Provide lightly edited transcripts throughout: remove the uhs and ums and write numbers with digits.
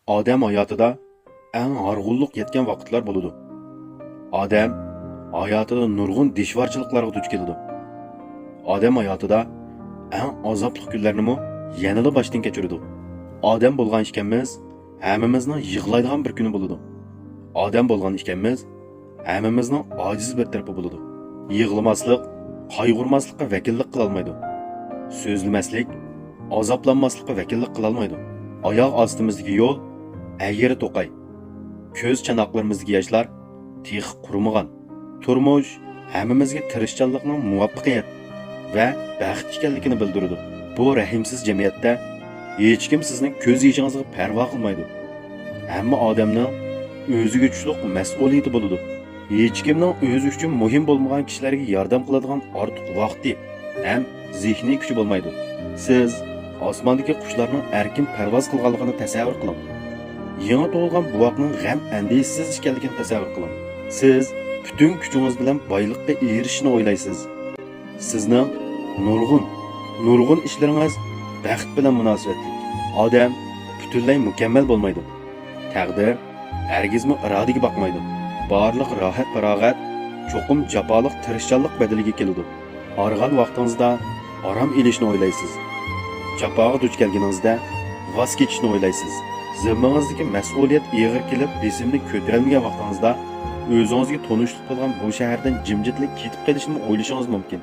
Odam hayotida eng g'arg'unliq yetgan vaqtlar bo'ladi. Odam hayotida nurg'un dishvorchiliklarga duch keladi. Odam hayotida eng azobli kunlarni yanada boshdan kechiradi. Odam bo'lgan ekanmiz, hammamizning yig'laydigan bir kuni bo'ladi. Odam bo'lgan ekanmiz, hammamizning ojiz bir tarafi bo'ladi. Yig'lamaslik, qayg'urmaslikqa vakillik qila olmaydi. So'zlamaslik, azoblanmaslikqa vakillik qila olmaydi. Oyoq ostimizdagi yo'l әйгері тоқай. Көз чанақларымыздagi yoshlar tex qurmagan. Turmush hammamizga tirishchanlikning muvaffaqiyat va baxt ekanligini bildiradi. Bu rahimsiz jamiyatda hech kim sizning ko'z yishingizga parvo qilmaydi. Hamma odamning o'ziga tushliq mas'uliyati bo'ladi. Hech kimning o'zi uchun muhim bo'lmagan kishilarga yordam qiladigan ortiq vaqti ham zehniy kuchi bo'lmaydi. Siz osmondagi qushlarning erkin parvoz qilganligini tasavvur qiling. Yangi tug'ilgan buvoqning g'am andishsiz ekanligini tasavvur qiling. Siz butun kuchingiz bilan boylikqa erishishni o'ylaysiz. Sizning nurg'un ishlaringiz baxt bilan munosabatli. Odam butunlay mukammal bo'lmaydi. Taqdir hargizmi irodaga boqmaydi. Barliq rohat farog'at cho'qim jafoliq tirishchanlik badaliga keladi. Org'an vaqtingizda orom elishni o'ylaysiz. Jafoga duch kelganingizda voz kechishni o'ylaysiz. Zimmangizdagi mas'uliyat ig'ir kelib, besimni ko'tarolmagan vaqtingizda o'zingizga tonishlik bo'lgan bu shahardan jimjitlik ketib qolishini o'ylashingiz mumkin.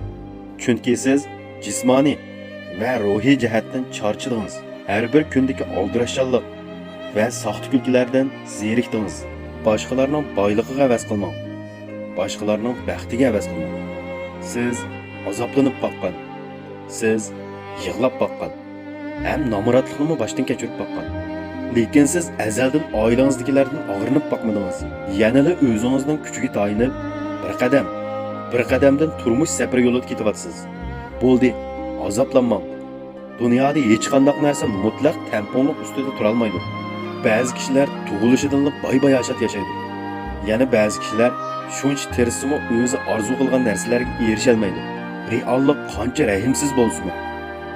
Chunki siz jismoniy va ruhiy jihatdan charchadingiz. Har bir kundagi oldirashchanlik va soxta kulkilardan zerikdingiz. Boshqalarning boyligiga havas qilmang. Boshqalarning baxtiga havas qilmang. Siz azoblanib boqqan. Siz yig'lab boqqan. Ham nomurodlikni boshdan kechirib boqqan. Lekin siz azaldan oilangizdagilardan og'rinib boqmadingiz. Yanada o'zingizning kuchiga tayinib, bir qadamdan turmush safari yo'lida ketyapsiz. Bo'ldi, azoblanmang. Dunyoda hech qanday narsa mutlaq temponlik ustida tura olmaydi. Ba'zi kishilar tug'ilishidan boy-boy yashab yashaydi. Yana ba'zi kishilar shuncha tirisimi o'zi orzu qilgan narsalarga erisha olmaydi. Reallik qancha rahimsiz bo'lsin,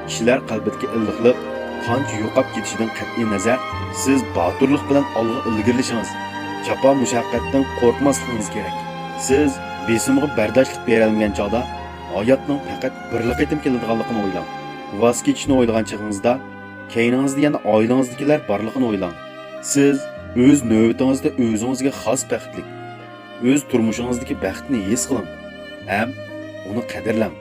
kishilar qalbidagi illiqlik qancha yo'qab ketishidan qat'iy nazar, siz boturlik bilan olg'a ilgirlishingiz, jafo mushaqqatdan qo'rqmasligingiz kerak. Siz besimga bardoshlik bera olmagan chog'da hayotning faqat birlik etim keladiganligini o'ylang. Voz kechishni o'ylagan chog'ingizda keyningizda yana oilangizdagilar borligini o'ylang. Siz o'z navbatingizda o'zingizga xos baxtlik, o'z turmushingizdagi baxtni his qiling ham uni qadrlang.